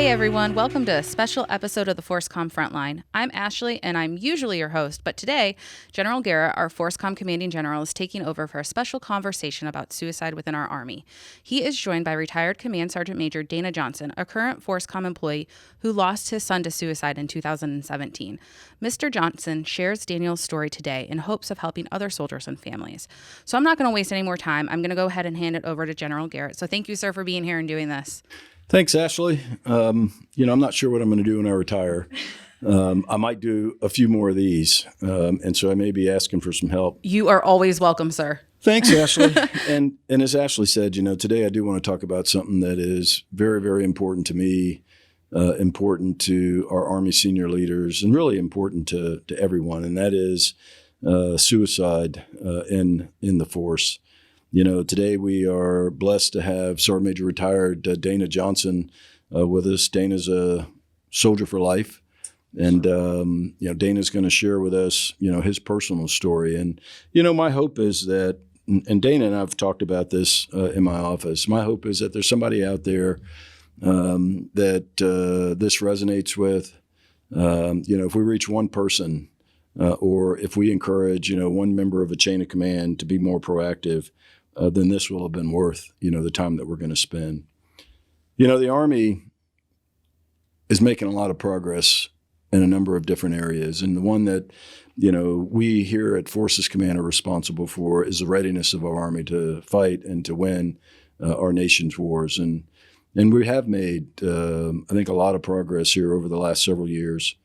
Hey everyone, welcome to a special episode of the ForceCom Frontline. I'm Ashley and I'm usually your host, but today, General Garrett, our ForceCom Commanding General, is taking over for a special conversation about suicide within our Army. He is joined by retired Command Sergeant Major Dana Johnson, a current ForceCom employee who lost his son to suicide in 2017. Mr. Johnson shares Daniel's story today in hopes of helping other soldiers and families. So I'm not going to waste any more time. I'm going to go ahead and hand it over to General Garrett. So thank you, sir, for being here and doing this. Thanks, Ashley. I'm not sure what I'm going to do when I retire. I might do a few more of these, and so I may be asking for some help. You are always welcome, sir. Thanks, Ashley. And as Ashley said, today I do want to talk about something that is very, very important to me, important to our Army senior leaders, and really important to everyone, and that is suicide in the force. Today we are blessed to have Sergeant Major retired Dana Johnson with us. Dana's a soldier for life, and Dana's going to share with us, his personal story. And my hope is that, and Dana and I've talked about this in my office. My hope is that there's somebody out there that this resonates with. If we reach one person, or if we encourage, one member of a chain of command to be more proactive, then this will have been worth, the time that we're going to spend. The Army is making a lot of progress in a number of different areas. And the one that, we here at Forces Command are responsible for is the readiness of our Army to fight and to win our nation's wars. And we have made, I think, a lot of progress here over the last several years.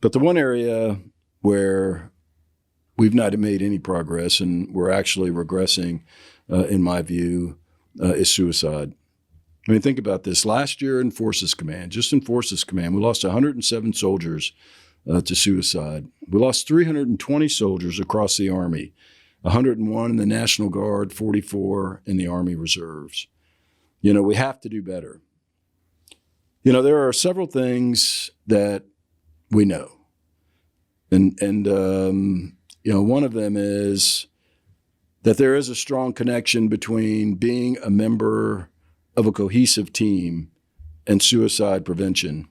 But the one area where we've not made any progress and we're actually regressing, in my view, is suicide. I mean, think about this. Last year in Forces Command, just in Forces Command, we lost 107 soldiers to suicide. We lost 320 soldiers across the Army, 101 in the National Guard, 44 in the Army Reserves. We have to do better. There are several things that we know. And one of them is that there is a strong connection between being a member of a cohesive team and suicide prevention.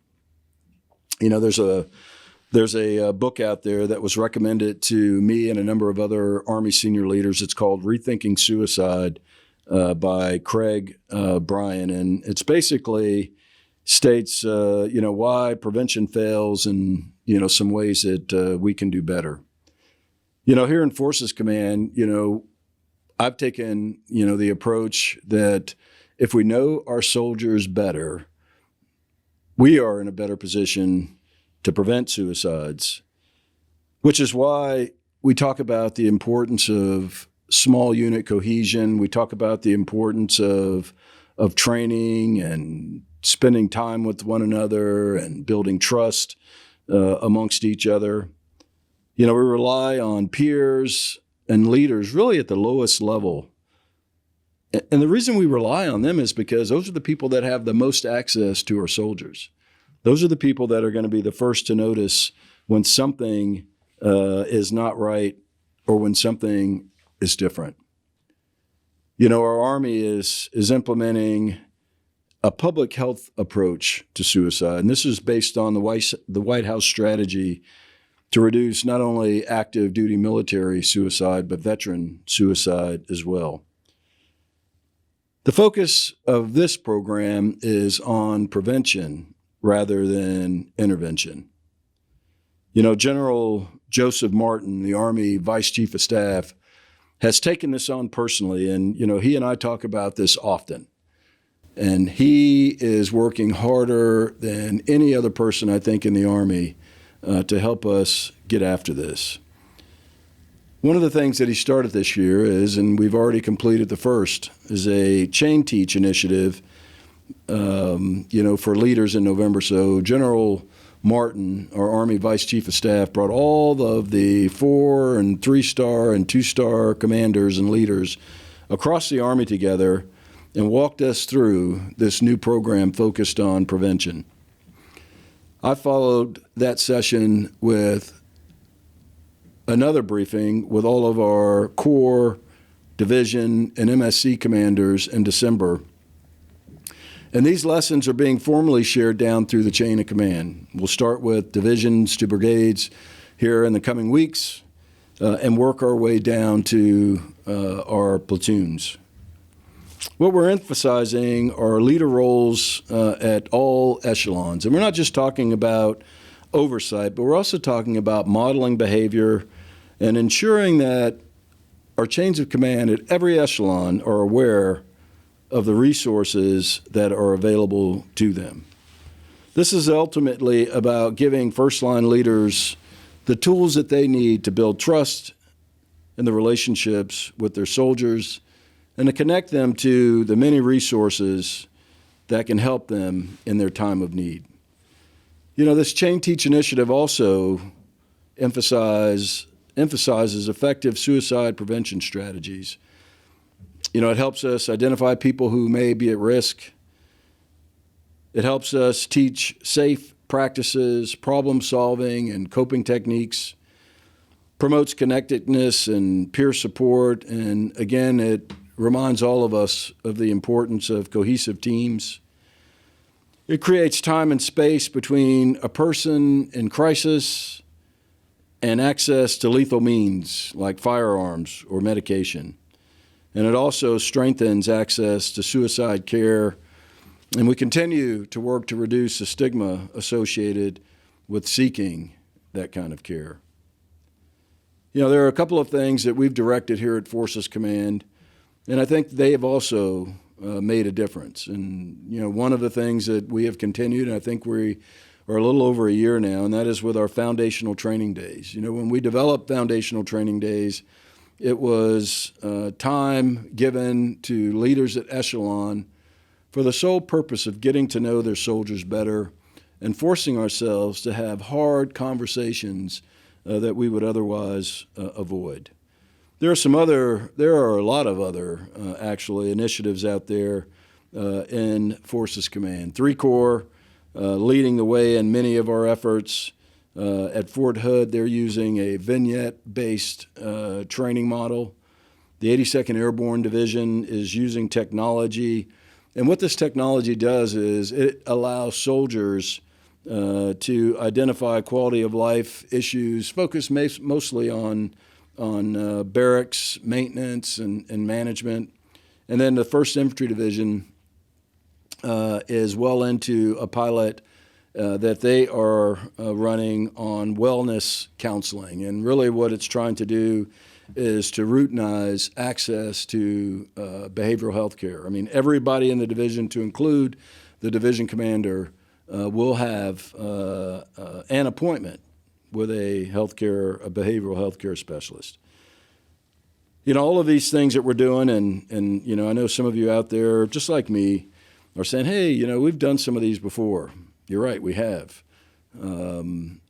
There's a book out there that was recommended to me and a number of other Army senior leaders. It's called Rethinking Suicide by Craig Bryan, and it's basically states why prevention fails and some ways that we can do better. Here in Forces Command, I've taken, the approach that if we know our soldiers better, we are in a better position to prevent suicides, which is why we talk about the importance of small unit cohesion. We talk about the importance of training and spending time with one another and building trust amongst each other. We rely on peers and leaders really at the lowest level. And the reason we rely on them is because those are the people that have the most access to our soldiers. Those are the people that are going to be the first to notice when something is not right or when something is different. Our Army is implementing a public health approach to suicide. And this is based on the White House strategy to reduce not only active duty military suicide, but veteran suicide as well. The focus of this program is on prevention rather than intervention. General Joseph Martin, the Army Vice Chief of Staff, has taken this on personally, and he and I talk about this often. And he is working harder than any other person, I think, in the Army to help us get after this. One of the things that he started this year is, and we've already completed the first, is a chain teach initiative, for leaders in November. So General Martin, our Army Vice Chief of Staff, brought all of the 4- and 3-star and 2-star commanders and leaders across the Army together and walked us through this new program focused on prevention. I followed that session with another briefing with all of our Corps, Division, and MSC commanders in December. And these lessons are being formally shared down through the chain of command. We'll start with divisions to brigades here in the coming weeks and work our way down to our platoons. What we're emphasizing are leader roles at all echelons. And we're not just talking about oversight, but we're also talking about modeling behavior and ensuring that our chains of command at every echelon are aware of the resources that are available to them. This is ultimately about giving first-line leaders the tools that they need to build trust in the relationships with their soldiers and to connect them to the many resources that can help them in their time of need. You know, this Chain Teach initiative also emphasizes effective suicide prevention strategies. You know, it helps us identify people who may be at risk. It helps us teach safe practices, problem solving, and coping techniques, promotes connectedness and peer support, and again, it reminds all of us of the importance of cohesive teams. It creates time and space between a person in crisis and access to lethal means like firearms or medication. And it also strengthens access to suicide care. And we continue to work to reduce the stigma associated with seeking that kind of care. You know, there are a couple of things that we've directed here at Forces Command, and I think they have also made a difference. And, you know, one of the things that we have continued, and I think we are a little over a year now, and that is with our foundational training days. You know, when we developed foundational training days, it was time given to leaders at echelon for the sole purpose of getting to know their soldiers better and forcing ourselves to have hard conversations that we would otherwise avoid. There are a lot of other actually initiatives out there in Forces Command. 3 Corps leading the way in many of our efforts. At Fort Hood, they're using a vignette-based training model. The 82nd Airborne Division is using technology. And what this technology does is it allows soldiers to identify quality of life issues, focused mostly on barracks, maintenance, and management. And then the 1st Infantry Division is well into a pilot that they are running on wellness counseling. And really what it's trying to do is to routinize access to behavioral health care. I mean, everybody in the division, to include the division commander, will have an appointment with a behavioral health care specialist. You know, all of these things that we're doing, and you know, I know some of you out there, just like me, are saying, hey, you know, we've done some of these before. You're right, we have. And,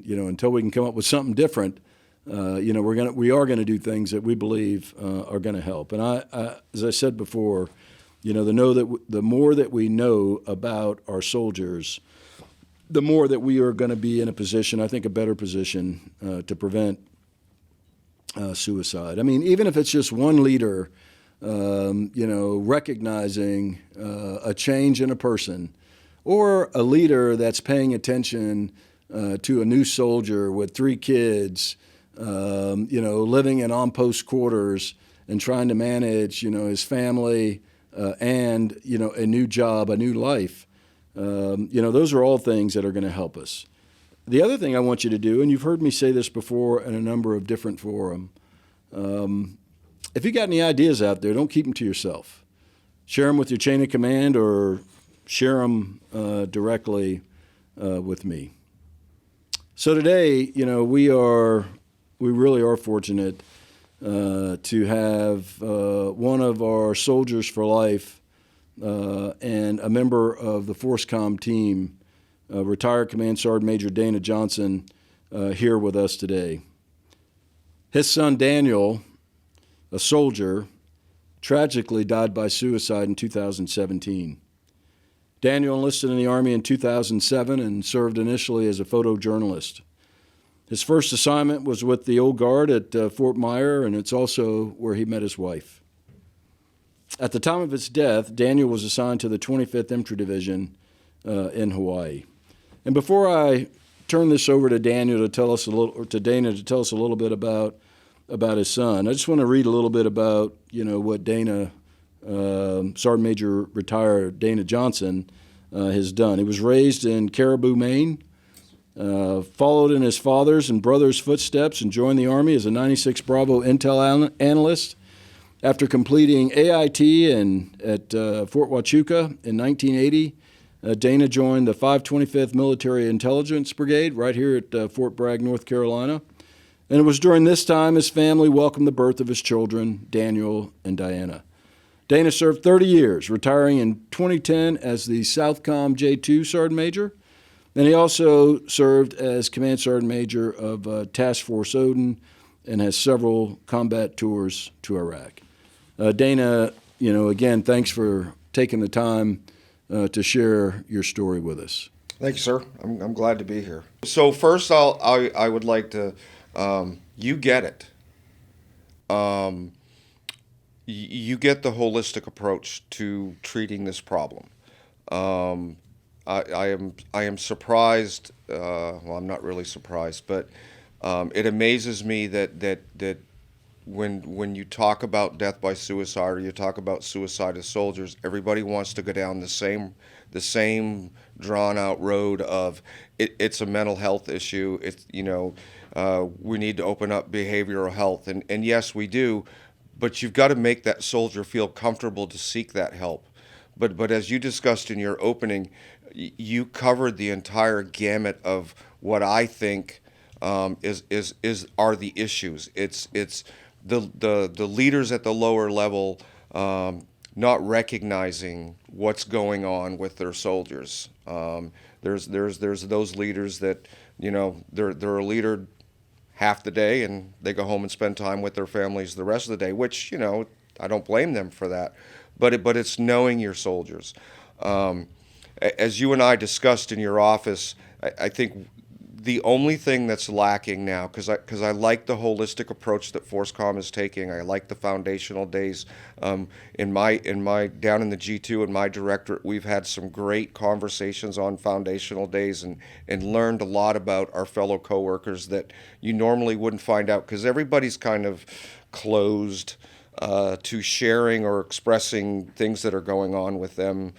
you know, until we can come up with something different, you know, we are gonna do things that we believe are gonna help. And I, as I said before, you know, the more that we know about our soldiers, the more that we are gonna be in a position, I think a better position, to prevent suicide. I mean, even if it's just one leader, you know, recognizing a change in a person, or a leader that's paying attention to a new soldier with 3 kids, you know, living in on-post quarters and trying to manage, you know, his family and, you know, a new job, a new life. You know, those are all things that are going to help us. The other thing I want you to do, and you've heard me say this before in a number of different forums, if you got any ideas out there, don't keep them to yourself. Share them with your chain of command or share them directly with me. So today, you know, we really are fortunate to have one of our soldiers for life and a member of the ForceCom team, retired Command Sergeant Major Dana Johnson, here with us today. His son Daniel, a soldier, tragically died by suicide in 2017. Daniel enlisted in the Army in 2007 and served initially as a photojournalist. His first assignment was with the Old Guard at Fort Myer, and it's also where he met his wife. At the time of his death, Daniel was assigned to the 25th Infantry Division in Hawaii. And before I turn this over to Daniel to tell us a little, or to Dana to tell us a little bit about his son, I just want to read a little bit about what Dana, Sergeant Major retired Dana Johnson, has done. He was raised in Caribou, Maine, followed in his father's and brother's footsteps, and joined the Army as a 96 Bravo intel analyst. After completing AIT at Fort Huachuca in 1980, Dana joined the 525th Military Intelligence Brigade right here at Fort Bragg, North Carolina. And it was during this time his family welcomed the birth of his children, Daniel and Diana. Dana served 30 years, retiring in 2010 as the Southcom J2 Sergeant Major. And he also served as Command Sergeant Major of Task Force Odin and has several combat tours to Iraq. Dana, again, thanks for taking the time to share your story with us. Thank you, sir. I'm glad to be here. So first, I would like to, you get it. You get the holistic approach to treating this problem. I am surprised. Well, I'm not really surprised, but it amazes me that when you talk about death by suicide or you talk about suicide as soldiers, everybody wants to go down the same drawn out road of it's a mental health issue. It's we need to open up behavioral health, and yes, we do, but you've got to make that soldier feel comfortable to seek that help. But as you discussed in your opening, you covered the entire gamut of what I think are the issues. It's the leaders at the lower level not recognizing what's going on with their soldiers. There's those leaders that they're a leader half the day and they go home and spend time with their families the rest of the day, which I don't blame them for that, but it's knowing your soldiers. As you and I discussed in your office, I think the only thing that's lacking now, because I like the holistic approach that ForceCom is taking. I like the foundational days. In my down in the G2 in my directorate, we've had some great conversations on foundational days and learned a lot about our fellow coworkers that you normally wouldn't find out, because everybody's kind of closed to sharing or expressing things that are going on with them.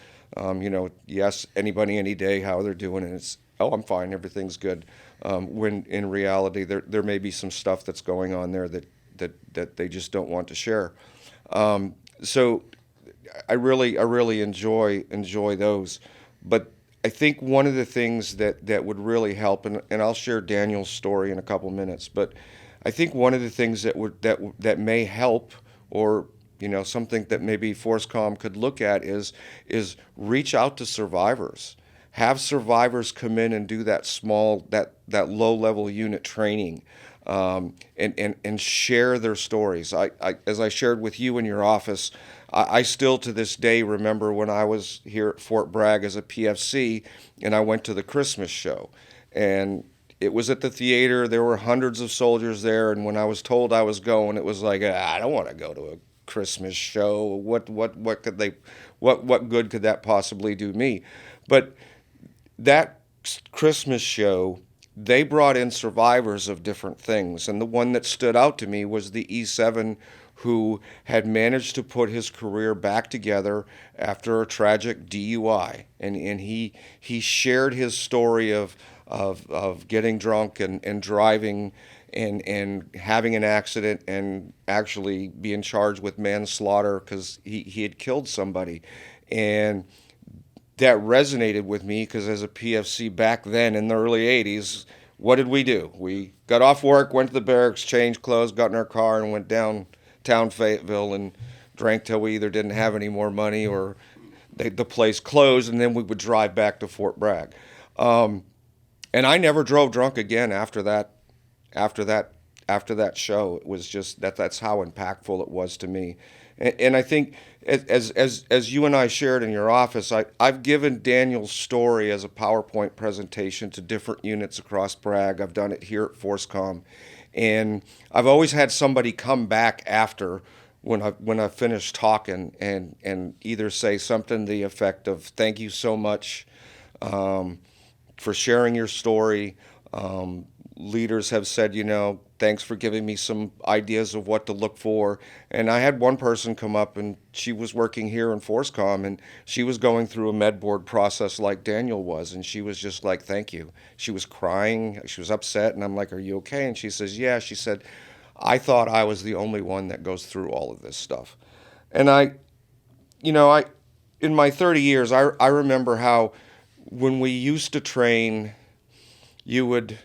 Yes, anybody, any day, how they're doing, and it's, oh, I'm fine, everything's good. When in reality, there may be some stuff that's going on there that they just don't want to share. So I really enjoy those. But I think one of the things that would really help, and I'll share Daniel's story in a couple minutes, but I think one of the things that may help, or something that maybe ForceCom could look at is reach out to survivors. Have survivors come in and do that low-level unit training, and share their stories. As I shared with you in your office, I still to this day remember when I was here at Fort Bragg as a PFC, and I went to the Christmas show, and it was at the theater. There were hundreds of soldiers there, and when I was told I was going, it was like, I don't want to go to a Christmas show. What good could that possibly do me? But that Christmas show, they brought in survivors of different things, and the one that stood out to me was the E7 who had managed to put his career back together after a tragic DUI, and he shared his story of getting drunk and driving and having an accident and actually being charged with manslaughter because he had killed somebody. And that resonated with me because as a PFC back then in the early 80s, what did we do? We got off work, went to the barracks, changed clothes, got in our car, and went downtown Fayetteville and drank till we either didn't have any more money or the place closed, and then we would drive back to Fort Bragg. And I never drove drunk again after that show. It was just that's how impactful it was to me. And I think as you and I shared in your office, I've given Daniel's story as a PowerPoint presentation to different units across Bragg. I've done it here at ForceCom. And I've always had somebody come back after when I finish talking and either say something to the effect of "Thank you so much for sharing your story." Leaders have said, thanks for giving me some ideas of what to look for. And I had one person come up, and she was working here in ForceCom, and she was going through a med board process like Daniel was, and she was just like, thank you. She was crying, she was upset, and I'm like, are you okay? And she says, yeah. She said, I thought I was the only one that goes through all of this stuff. And I in my 30 years, I remember how when we used to train, you would,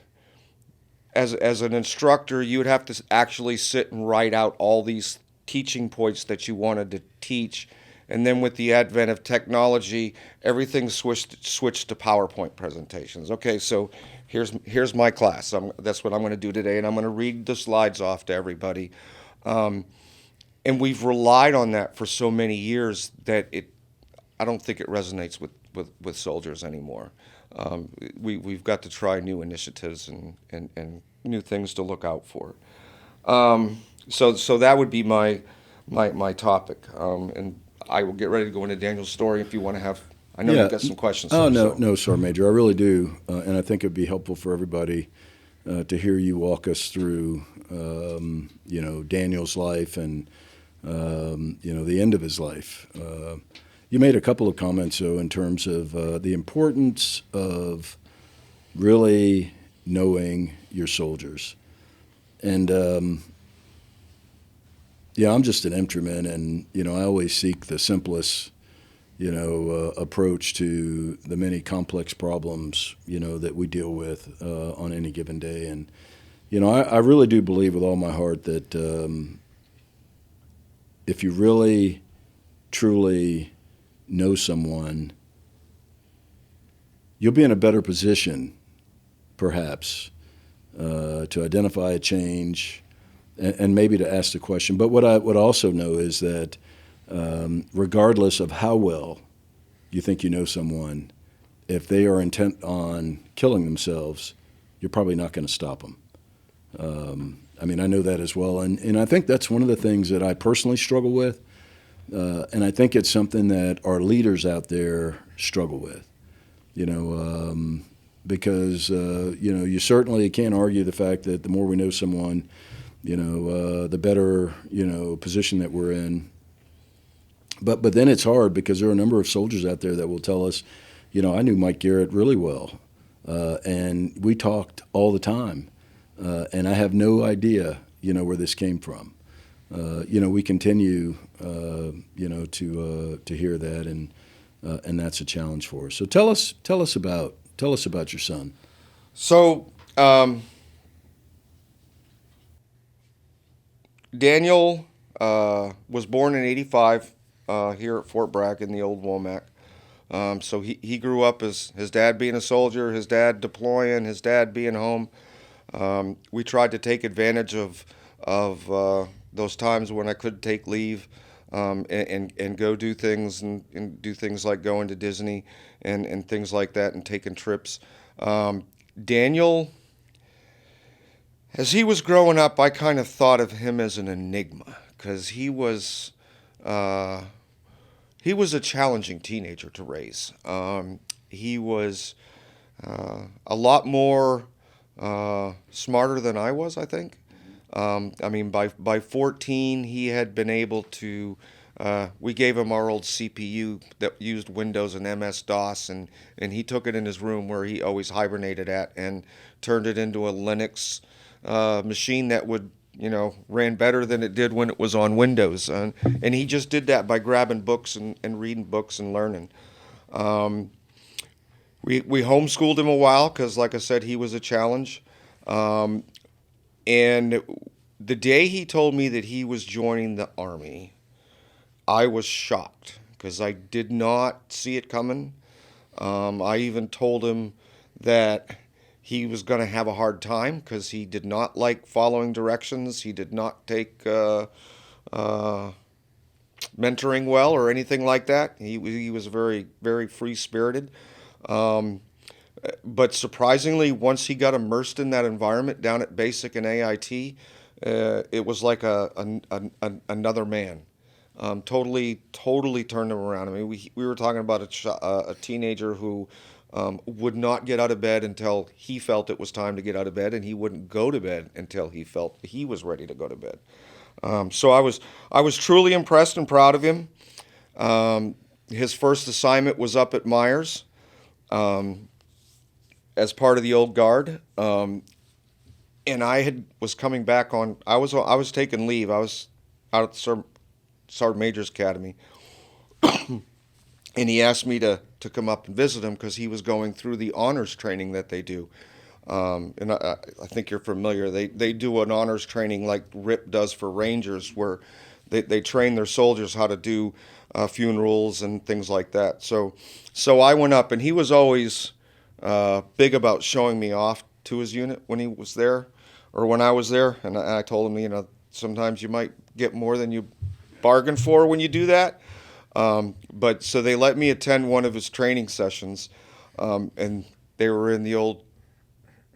as an instructor, you would have to actually sit and write out all these teaching points that you wanted to teach. And then with the advent of technology, everything switched to PowerPoint presentations. Okay, so here's my class. That's what I'm going to do today, and I'm going to read the slides off to everybody. And we've relied on that for so many years that I don't think it resonates with soldiers anymore. We've got to try new initiatives and new things to look out for. So that would be my topic, and I will get ready to go into Daniel's story if you want to have. I know you've got some questions. Oh, no, Sergeant Major, I really do, and I think it'd be helpful for everybody to hear you walk us through, Daniel's life and the end of his life. You made a couple of comments, though, in terms of the importance of really knowing your soldiers. And, I'm just an infantryman, and, I always seek the simplest, approach to the many complex problems, that we deal with on any given day. And, I really do believe with all my heart that if you really, truly know someone, you'll be in a better position, perhaps, to identify a change and maybe to ask the question. But what I would also know is that regardless of how well you think you know someone, if they are intent on killing themselves, you're probably not going to stop them. I know that as well. And I think that's one of the things that I personally struggle with. And I think it's something that our leaders out there struggle with, because, you certainly can't argue the fact that the more we know someone, the better, position that we're in. But then it's hard because there are a number of soldiers out there that will tell us, I knew Mike Garrett really well, and we talked all the time, and I have no idea, where this came from. We continue, to hear that, and that's a challenge for us. So tell us about your son. So Daniel was born in '85 here at Fort Bragg in the old Womack. So he grew up as his dad being a soldier, his dad deploying, his dad being home. We tried to take advantage of those times when I could take leave and go do things and do things like going to Disney and things like that and taking trips. Daniel, as he was growing up, I kind of thought of him as an enigma because he was a challenging teenager to raise. He was a lot more smarter than I was, I think. By 14, he had been able to, we gave him our old CPU that used Windows and MS-DOS, and he took it in his room where he always hibernated at and turned it into a Linux machine that would, ran better than it did when it was on Windows. And he just did that by grabbing books and reading books and learning. We homeschooled him a while because, like I said, he was a challenge. And the day he told me that he was joining the Army, I was shocked because I did not see it coming. I even told him that he was going to have a hard time because he did not like following directions. He did not take mentoring well or anything like that. He was very, very free-spirited. But surprisingly, once he got immersed in that environment down at Basic and AIT, it was like another man. Totally turned him around. I mean, we were talking about a teenager who would not get out of bed until he felt it was time to get out of bed, and he wouldn't go to bed until he felt he was ready to go to bed. So I was truly impressed and proud of him. His first assignment was up at Myers as part of the old guard, and was coming back on. I was taking leave. I was out at the Sergeant Major's Academy, and he asked me to come up and visit him because he was going through the honors training that they do. And I think you're familiar. They do an honors training like RIP does for Rangers, where they train their soldiers how to do funerals and things like that. So I went up, and he was always big about showing me off to his unit when he was there, or when I was there. And I told him, sometimes you might get more than you bargain for when you do that. But so they let me attend one of his training sessions, and they were in the old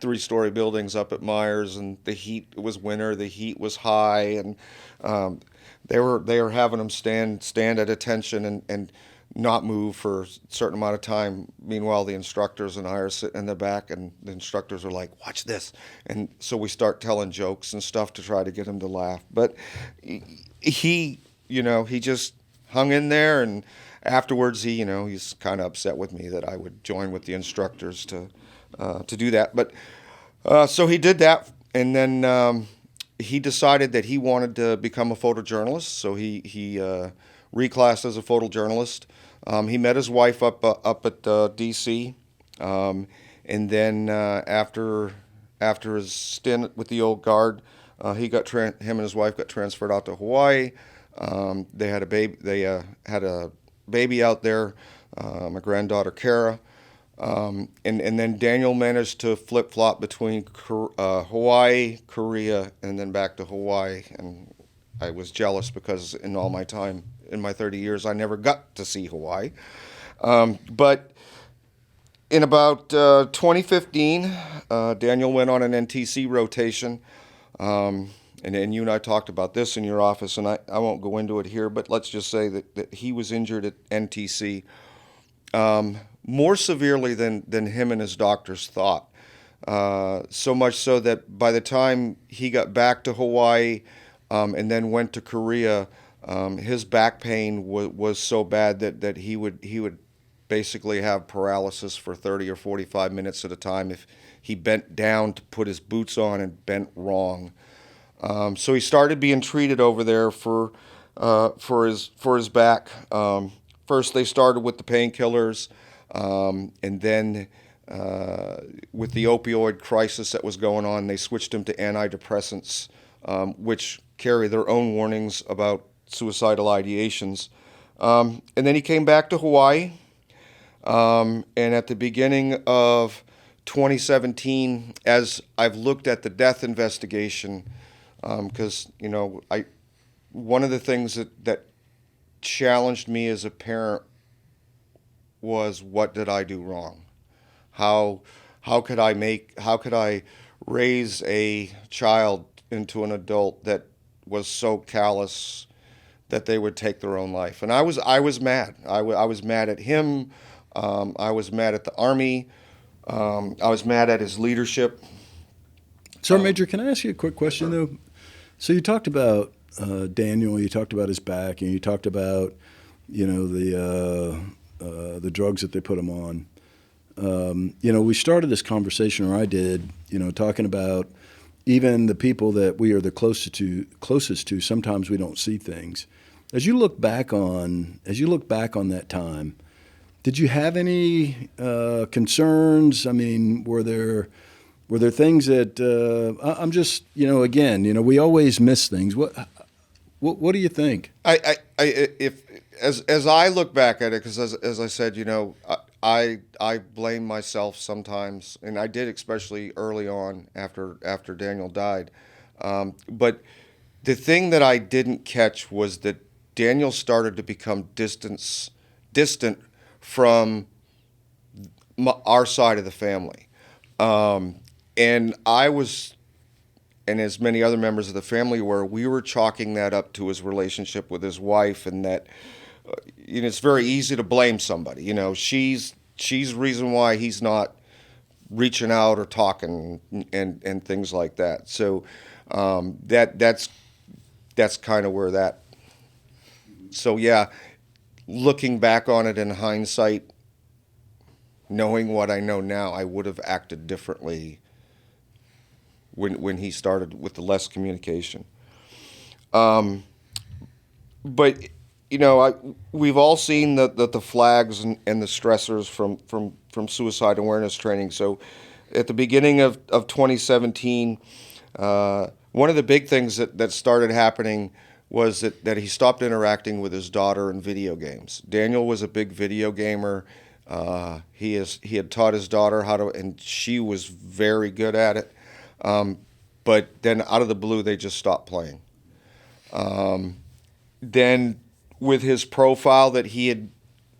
3-story buildings up at Myers, and the heat, it was winter, the heat was high, and they were having them stand at attention and not move for a certain amount of time. Meanwhile, the instructors and I are sitting in the back, and the instructors are like, "Watch this," and so we start telling jokes and stuff to try to get him to laugh. But he just hung in there, and afterwards he's kind of upset with me that I would join with the instructors to do that. But so he did that, and then he decided that he wanted to become a photojournalist. So he reclassed as a photojournalist. He met his wife up at D.C., and then after his stint with the old guard, him and his wife got transferred out to Hawaii. They had a baby. They had a baby out there, my granddaughter Kara, and then Daniel managed to flip-flop between Hawaii, Korea, and then back to Hawaii. And I was jealous because in all my time, in my 30 years, I never got to see Hawaii. But in about 2015, Daniel went on an NTC rotation. And you and I talked about this in your office, and I won't go into it here, but let's just say that he was injured at NTC more severely than him and his doctors thought. So much so that by the time he got back to Hawaii and then went to Korea, his back pain was so bad that he would basically have paralysis for 30 or 45 minutes at a time if he bent down to put his boots on and bent wrong. So he started being treated over there for his back. First, they started with the painkillers, and then with the opioid crisis that was going on, they switched him to antidepressants, which carry their own warnings about suicidal ideations. And then he came back to Hawaii, and at the beginning of 2017, as I've looked at the death investigation, because one of the things that challenged me as a parent was, what did I do wrong? How could I raise a child into an adult that was so callous that they would take their own life? And I was mad. I was mad at him. I was mad at the Army. I was mad at his leadership. Sergeant Major, can I ask you a quick question, though? So you talked about Daniel, you talked about his back, and you talked about, the drugs that they put him on. We started this conversation, or I did, talking about even the people that we are the closest to, sometimes we don't see things. As you look back on that time, did you have any concerns? I mean, were there things that I'm just, again, we always miss things. What do you think? As I look back at it, because as I said, I blame myself sometimes, and I did, especially early on after Daniel died. But the thing that I didn't catch was that Daniel started to become distant from our side of the family. And I was and as many other members of the family were, we were chalking that up to his relationship with his wife, and that it's very easy to blame somebody. She's the reason why he's not reaching out or talking and things like that. So that's kind of where that. So yeah, looking back on it in hindsight, knowing what I know now, I would have acted differently when he started with the less communication. But we've all seen the flags and the stressors from suicide awareness training. So at the beginning of 2017, one of the big things that started happening was that he stopped interacting with his daughter in video games. Daniel was a big video gamer. He had taught his daughter how to, and she was very good at it. But then out of the blue, they just stopped playing. Then with his profile that he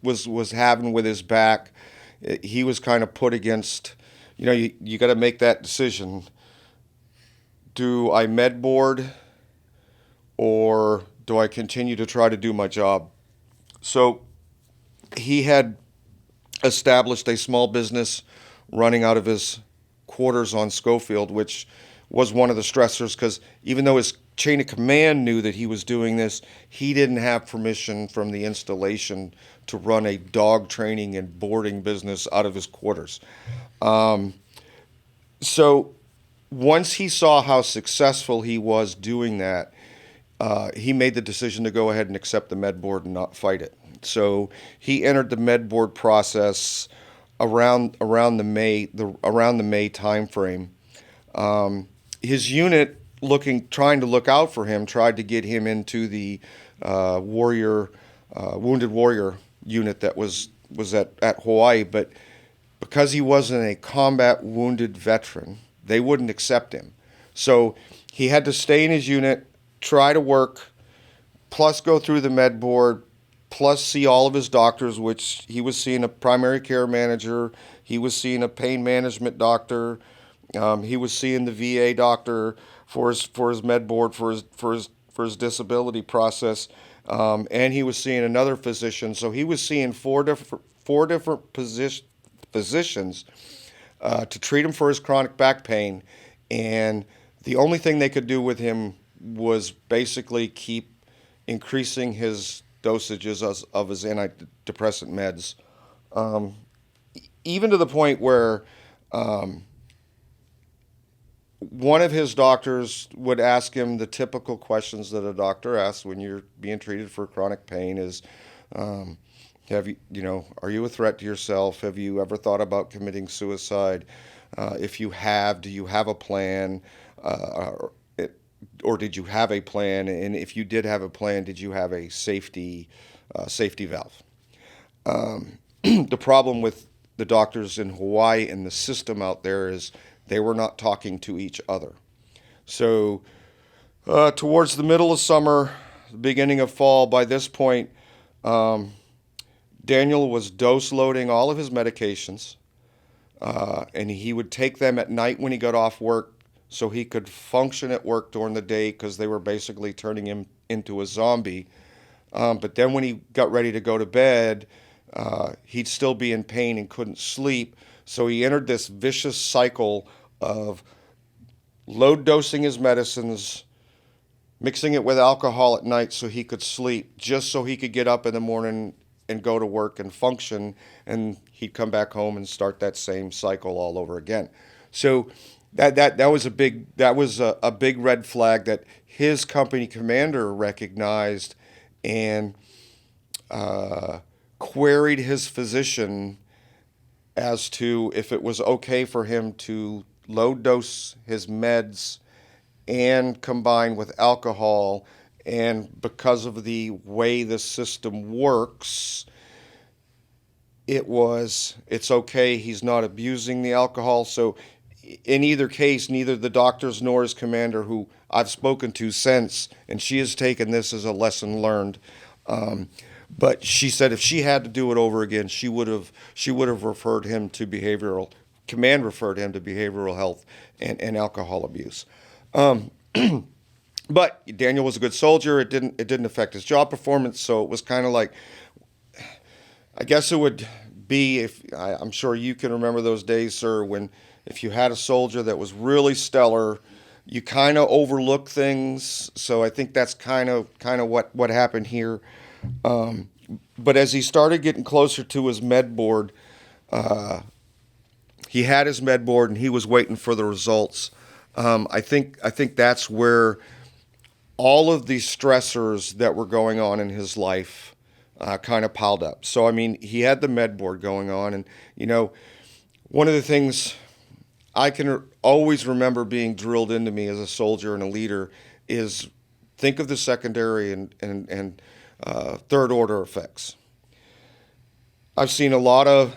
was having with his back, he was kind of put against, you got to make that decision. Do I med board, or do I continue to try to do my job? So he had established a small business running out of his quarters on Schofield, which was one of the stressors, because even though his chain of command knew that he was doing this, he didn't have permission from the installation to run a dog training and boarding business out of his quarters. So once he saw how successful he was doing that, he made the decision to go ahead and accept the med board and not fight it. So he entered the med board process around the May time frame. His unit, trying to look out for him, tried to get him into the wounded warrior unit that was at Hawaii, but because he wasn't a combat wounded veteran, they wouldn't accept him. So he had to stay in his unit, try to work, plus go through the med board, plus see all of his doctors, which he was seeing a primary care manager, he was seeing a pain management doctor, he was seeing the VA doctor for his med board for his disability process, and he was seeing another physician. So he was seeing four different physicians to treat him for his chronic back pain, and the only thing they could do with him was basically keep increasing his dosages of his antidepressant meds, even to the point where one of his doctors would ask him the typical questions that a doctor asks when you're being treated for chronic pain is, are you a threat to yourself? Have you ever thought about committing suicide? If you have, do you have a plan? Or did you have a plan? And if you did have a plan, did you have a safety valve? The problem with the doctors in Hawaii and the system out there is they were not talking to each other. So towards the middle of summer, the beginning of fall, by this point, Daniel was dose loading all of his medications, and he would take them at night when he got off work so he could function at work during the day, because they were basically turning him into a zombie. But then when he got ready to go to bed, he'd still be in pain and couldn't sleep. So he entered this vicious cycle of load dosing his medicines, mixing it with alcohol at night so he could sleep, just so he could get up in the morning and go to work and function, and he'd come back home and start that same cycle all over again. So that was a big red flag that his company commander recognized, and queried his physician as to if it was okay for him to low dose his meds and combine with alcohol. And because of the way the system works, it's okay. He's not abusing the alcohol. So in either case, neither the doctors nor his commander, who I've spoken to since, and she has taken this as a lesson learned. But she said if she had to do it over again, she would have referred him to behavioral health and alcohol abuse. But Daniel was a good soldier. It didn't affect his job performance. So it was kind of like, I guess it would be, I'm sure you can remember those days, sir, when if you had a soldier that was really stellar, you kind of overlook things. So I think that's kind of what happened here. But as he started getting closer to his med board, he had his med board and he was waiting for the results. I think that's where all of these stressors that were going on in his life kind of piled up. So I mean, he had the med board going on, and one of the things I can always remember being drilled into me as a soldier and a leader is think of the secondary and third order effects. I've seen a lot of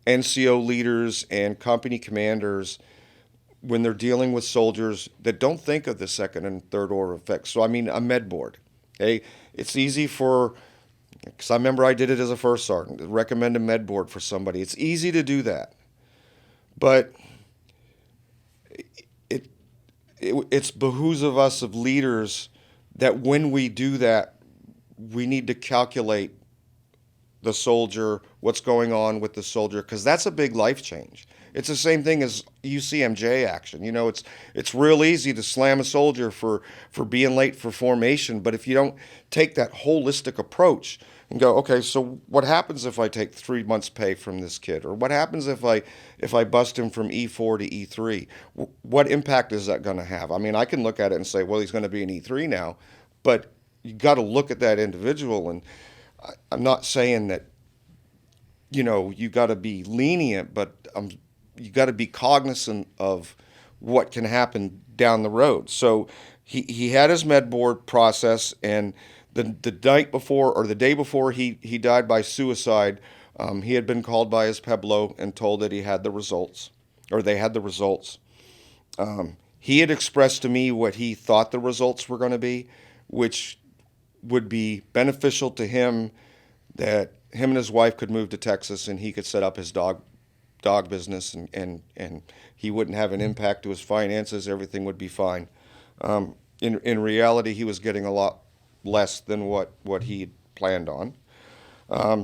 NCO leaders and company commanders when they're dealing with soldiers that don't think of the second and third order effects. So I mean, a med board. Okay, it's easy because I remember I did it as a first sergeant, recommend a med board for somebody. It's easy to do that, but it's behooves of us of leaders that when we do that, we need to calculate the soldier, what's going on with the soldier, because that's a big life change. It's the same thing as UCMJ action. It's real easy to slam a soldier for being late for formation, but if you don't take that holistic approach and go, okay, so what happens if I take 3 months' pay from this kid, or what happens if I bust him from E4 to E3? What impact is that going to have? I mean, I can look at it and say, well, he's going to be an E3 now, but you got to look at that individual, and I'm not saying that you got to be lenient, but you got to be cognizant of what can happen down the road. So he had his med board process, and the night before or the day before he died by suicide, he had been called by his Pueblo and told that he had the results, or they had the results. He had expressed to me what he thought the results were going to be, which would be beneficial to him, that him and his wife could move to Texas and he could set up his dog business, and he wouldn't have an impact to his finances. Everything would be fine. In reality, he was getting a lot less than what he planned on.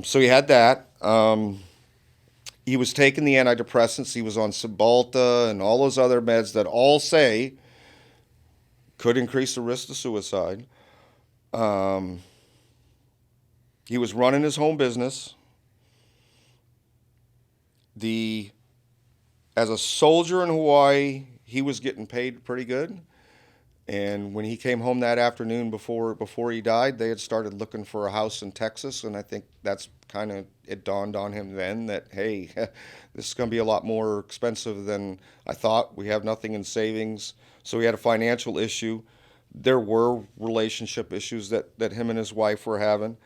So he had that. He was taking the antidepressants. He was on Cymbalta and all those other meds that all say could increase the risk of suicide. He was running his home business. As a soldier in Hawaii, he was getting paid pretty good. And when he came home that afternoon before he died, they had started looking for a house in Texas. And I think that's it dawned on him then that, hey, this is going to be a lot more expensive than I thought. We have nothing in savings. So he had a financial issue. There were relationship issues that him and his wife were having.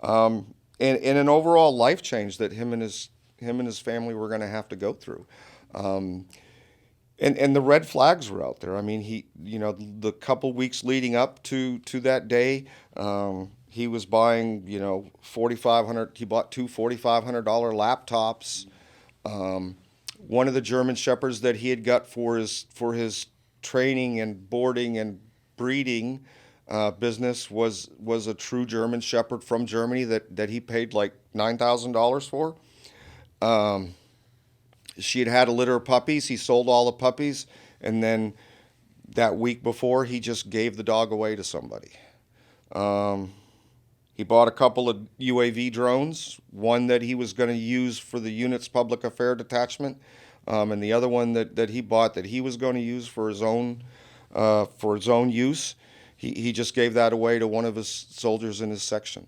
And an overall life change that him and his family were going to have to go through. And the red flags were out there. I mean, the couple weeks leading up to that day, he was buying, $4,500. He bought two $4,500 laptops. One of the German Shepherds that he had got for his training and boarding and breeding business was a true German Shepherd from Germany that he paid like $9,000 for. She had a litter of puppies. He sold all the puppies, and then that week before, he just gave the dog away to somebody. He bought a couple of UAV drones, one that he was going to use for the unit's public affair detachment, and the other one that he bought that he was going to use for his own use. He just gave that away to one of his soldiers in his section.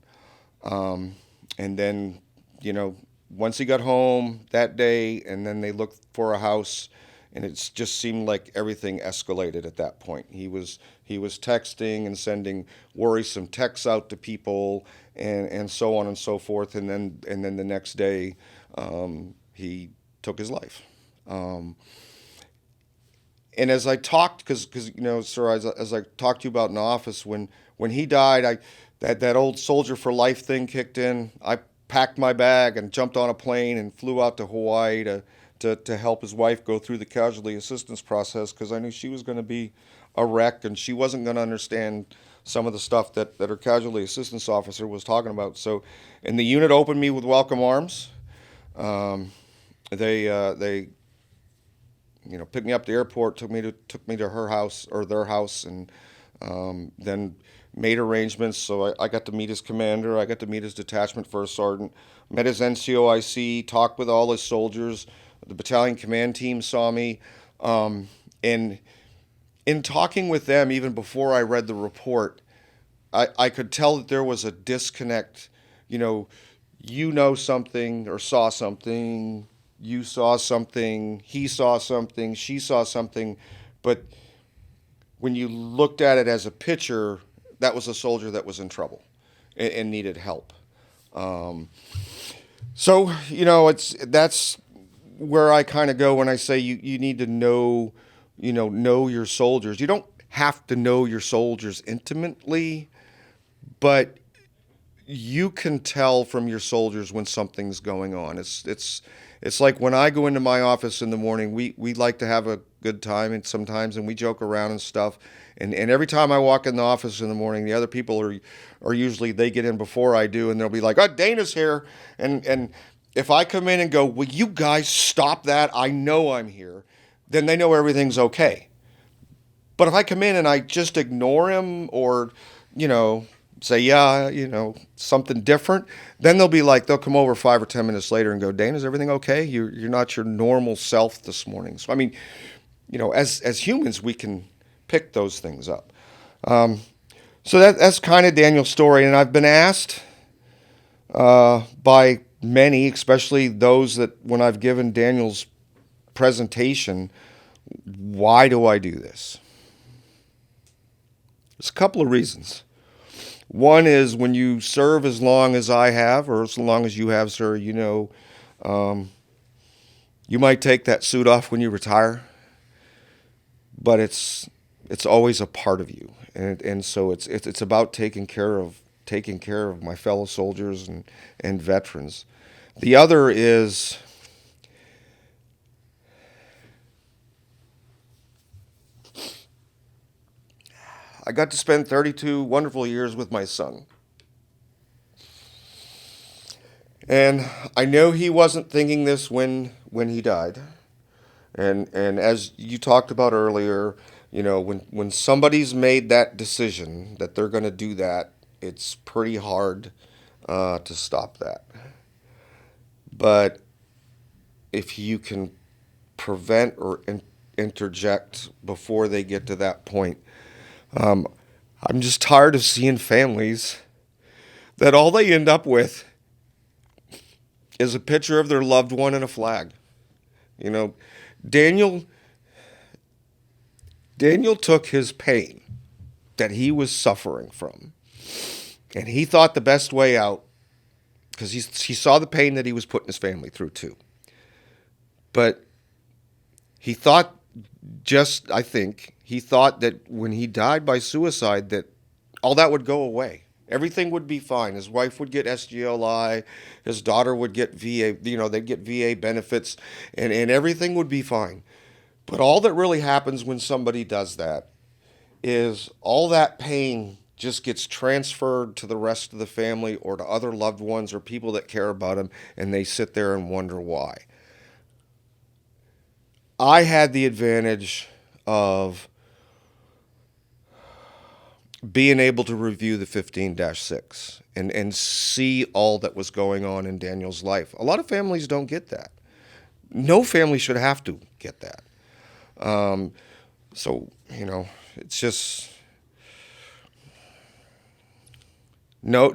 And then, once he got home that day, and then they looked for a house, and it just seemed like everything escalated at that point. He was texting and sending worrisome texts out to people, and so on and so forth. And then the next day, he took his life. And as I talked, because sir, as I talked to you about in the office, when he died, that old soldier for life thing kicked in. I packed my bag and jumped on a plane and flew out to Hawaii to help his wife go through the casualty assistance process, because I knew she was going to be a wreck, and she wasn't going to understand some of the stuff that her casualty assistance officer was talking about. So, and the unit opened me with welcome arms. They picked me up at the airport, took me to her house or their house, and then made arrangements. So I got to meet his commander. I got to meet his detachment first sergeant. Met his NCOIC. Talked with all his soldiers. The battalion command team saw me, and in talking with them, even before I read the report, I could tell that there was a disconnect. You know something or saw something. You saw something. He saw something. She saw something, but when you looked at it as a picture, that was a soldier that was in trouble and needed help. So that's where I kind of go when I say you need to know your soldiers. You don't have to know your soldiers intimately, but you can tell from your soldiers when something's going on. It's like when I go into my office in the morning, we like to have a good time and sometimes, and we joke around and stuff. And every time I walk in the office in the morning, the other people are usually, they get in before I do, and they'll be like, "Oh, Dana's here." And if I come in and go, "Will you guys stop that? I know I'm here," then they know everything's okay. But if I come in and I just ignore him or, say, something different, then they'll come over 5 or 10 minutes later and go, "Dana, is everything okay? You're not your normal self this morning." So, I mean, as humans, we can pick those things up. So that's kind of Daniel's story. And I've been asked by many, especially those that when I've given Daniel's presentation, why do I do this? There's a couple of reasons. One is when you serve as long as I have, or as long as you have, sir, you might take that suit off when you retire, but it's always a part of you, and so it's about taking care of my fellow soldiers and veterans. The other is I got to spend 32 wonderful years with my son. And I know he wasn't thinking this when he died. And as you talked about earlier, when somebody's made that decision that they're going to do that, it's pretty hard to stop that. But if you can prevent or interject before they get to that point, I'm just tired of seeing families that all they end up with is a picture of their loved one and a flag. Daniel took his pain that he was suffering from, and he thought the best way out, because he saw the pain that he was putting his family through too. But he thought, I think he thought that when he died by suicide, that all that would go away. Everything would be fine. His wife would get SGLI. His daughter would get VA, they'd get VA benefits, and everything would be fine. But all that really happens when somebody does that is all that pain just gets transferred to the rest of the family or to other loved ones or people that care about him, and they sit there and wonder why. I had the advantage of being able to review the 15-6 and see all that was going on in Daniel's life. A lot of families don't get that. No family should have to get that. So, it's just know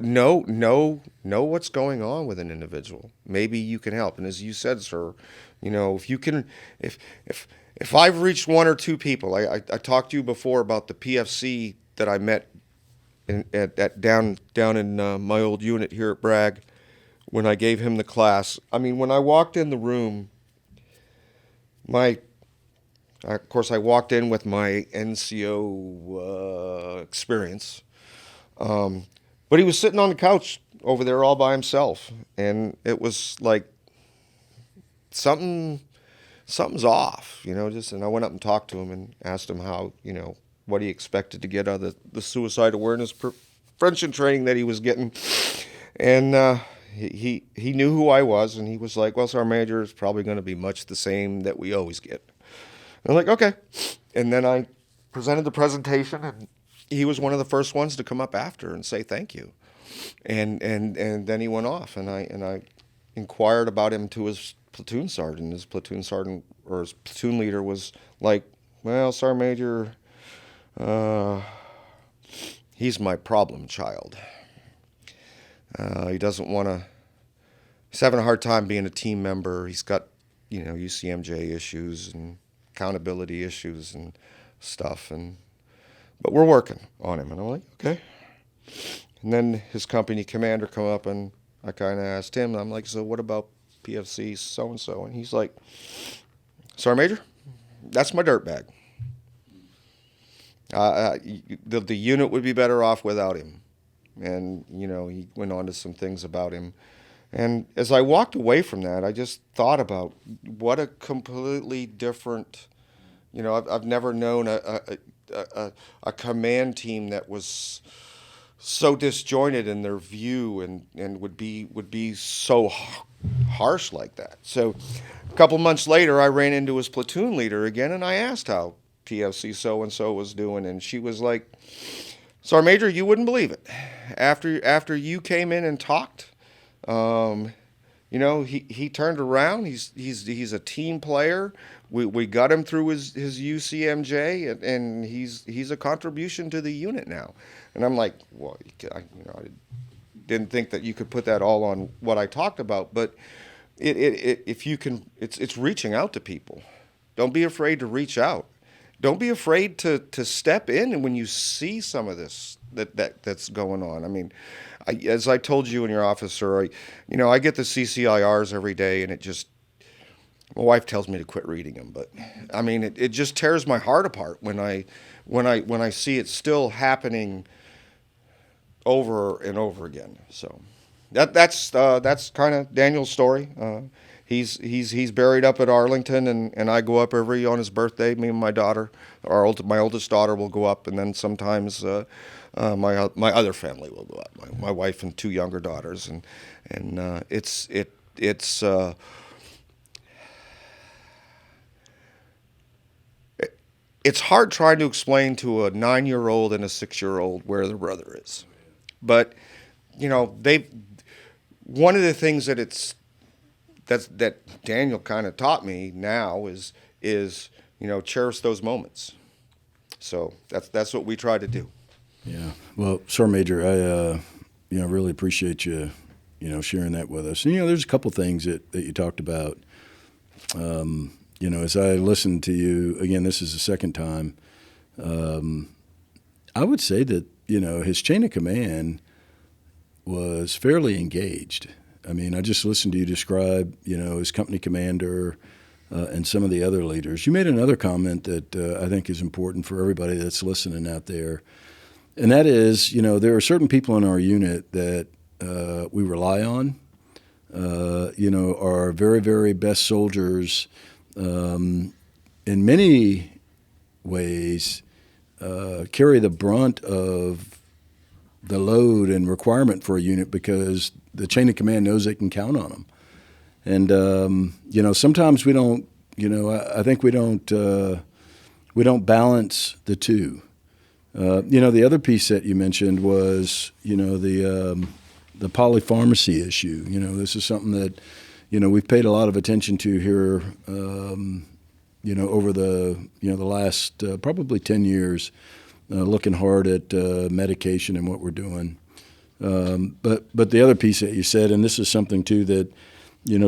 what's going on with an individual. Maybe you can help. And as you said, sir, if you can, if I've reached one or two people, I talked to you before about the PFC that I met down in my old unit here at Bragg when I gave him the class. I mean, when I walked in the room, of course, I walked in with my NCO experience, but he was sitting on the couch over there all by himself, and it was like something's off, and I went up and talked to him and asked him how what he expected to get out of the suicide awareness prevention training that he was getting. And he knew who I was, and he was like, well, Sergeant Major, it's probably going to be much the same that we always get. And I'm like, okay. And then I presented the presentation, and he was one of the first ones to come up after and say thank you. And then he went off, and I inquired about him to his platoon sergeant. His platoon sergeant, or his platoon leader, was like, well, Sergeant Major, he's my problem child. He doesn't want to. He's having a hard time being a team member. He's got, UCMJ issues and accountability issues and stuff. But we're working on him. And I'm like, okay. And then his company commander come up, and I kind of asked him. I'm like, so what about PFC so and so? And he's like, Sergeant Major, that's my dirtbag. The unit would be better off without him. And, he went on to some things about him. And as I walked away from that, I just thought about what a completely different, I've never known a command team that was so disjointed in their view and would be so harsh like that. So a couple months later, I ran into his platoon leader again, and I asked how PFC so-and-so was doing, and she was like, Sergeant Major, you wouldn't believe it. After you came in and talked, he turned around. He's a team player. We got him through his UCMJ, and he's a contribution to the unit now. And I'm like, well, I didn't think that you could put that all on what I talked about, but if you can, it's reaching out to people. Don't be afraid to reach out. Don't be afraid to step in, and when you see some of this that's going on. I mean, as I told you in your office, sir, I get the CCIRs every day, and my wife tells me to quit reading them, but I mean, it just tears my heart apart when I see it still happening over and over again. So that's kind of Daniel's story. He's buried up at Arlington, and I go up on his birthday. Me and my daughter, my oldest daughter, will go up, and then sometimes my other family will go up. My wife and two younger daughters, and it's hard trying to explain to a 9-year-old and a 6-year-old where their brother is, but one of the things that Daniel kind of taught me now is cherish those moments. So that's what we try to do. Yeah. Well, Sergeant Major, I really appreciate you sharing that with us. And there's a couple things that you talked about. As I listened to you again, this is the second time. I would say that his chain of command was fairly engaged. I mean, I just listened to you describe, his company commander and some of the other leaders. You made another comment that I think is important for everybody that's listening out there, and that is, there are certain people in our unit that we rely on, our very, very best soldiers. In many ways, carry the brunt of the load and requirement for a unit because the chain of command knows they can count on them. And, sometimes we don't, I think we don't balance the two. The other piece that you mentioned was, the polypharmacy issue. This is something that, we've paid a lot of attention to here, over the last probably 10 years, looking hard at medication and what we're doing. But the other piece that you said, and this is something too that,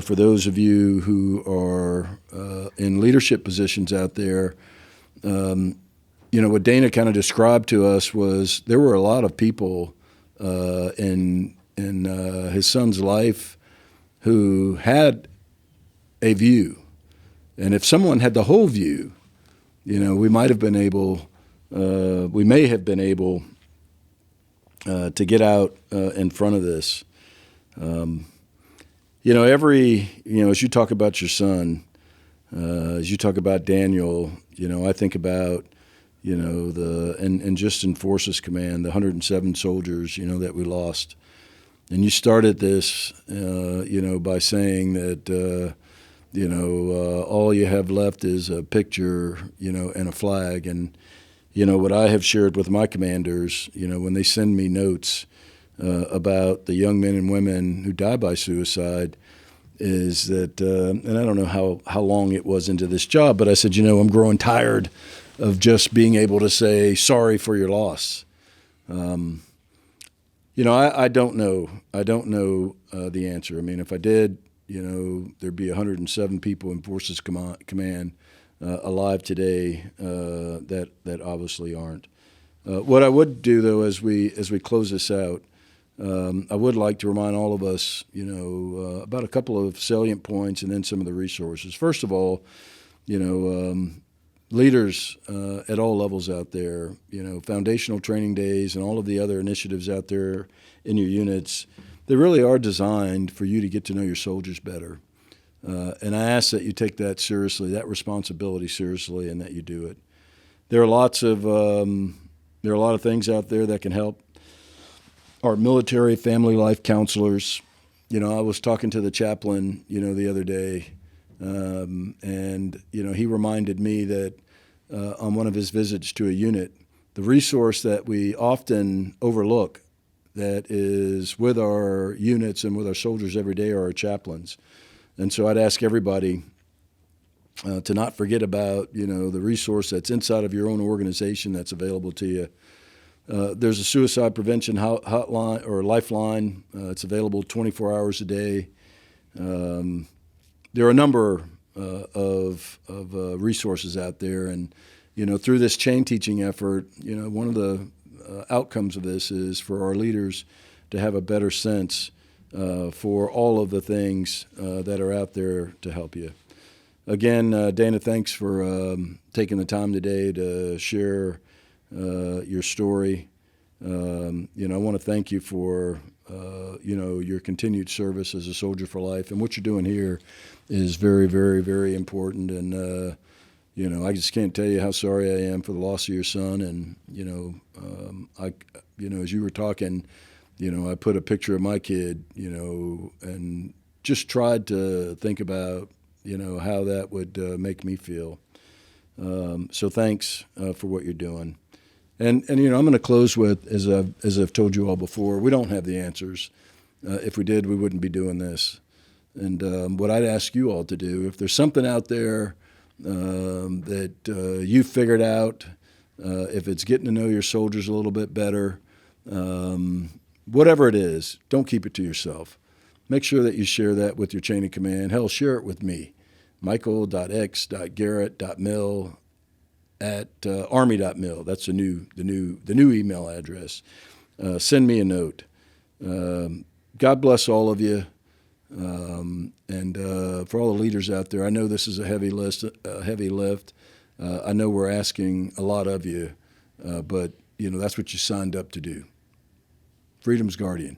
for those of you who are in leadership positions out there, what Dana kind of described to us was there were a lot of people in his son's life who had a view. And if someone had the whole view, we may have been able to get out in front of this. As you talk about your son, as you talk about Daniel, I think about, and just in Forces Command, the 107 soldiers, that we lost. And you started this, by saying that, all you have left is a picture, and a flag. And, what I have shared with my commanders, when they send me notes about the young men and women who die by suicide, is that, and I don't know how long it was into this job, but I said, I'm growing tired of just being able to say sorry for your loss. I don't know. I don't know the answer. I mean, if I did, there'd be 107 people in Forces Command alive today that obviously aren't. What I would do, though, as we close this out, I would like to remind all of us, about a couple of salient points and then some of the resources. First of all, leaders at all levels out there, foundational training days and all of the other initiatives out there in your units, they really are designed for you to get to know your soldiers better. And I ask that you take that seriously, that responsibility seriously, and that you do it. There are a lot of things out there that can help. Our military family life counselors, I was talking to the chaplain, the other day, and he reminded me that on one of his visits to a unit, the resource that we often overlook that is with our units and with our soldiers every day are our chaplains. And so I'd ask everybody to not forget about, the resource that's inside of your own organization that's available to you. There's a suicide prevention hotline or lifeline. It's available 24 hours a day. There are a number of resources out there, and through this chain teaching effort, one of the outcomes of this is for our leaders to have a better sense for all of the things that are out there to help you. Again, Dana, thanks for taking the time today to share your story. I want to thank you for your continued service as a soldier for life, and what you're doing here is very, very, very important. And I just can't tell you how sorry I am for the loss of your son. And as you were talking, I put a picture of my kid, and just tried to think about how that would make me feel. So thanks for what you're doing. And I'm going to close with, as I've told you all before, we don't have the answers. If we did, we wouldn't be doing this. And what I'd ask you all to do, if there's something out there that you've figured out, if it's getting to know your soldiers a little bit better, whatever it is, don't keep it to yourself. Make sure that you share that with your chain of command. Hell, share it with me, michael.x.garrett.mill@army.mil. That's the new email address. Send me a note. God bless all of you. And for all the leaders out there, I know this is a heavy lift. I know we're asking a lot of you, but that's what you signed up to do. Freedom's Guardian.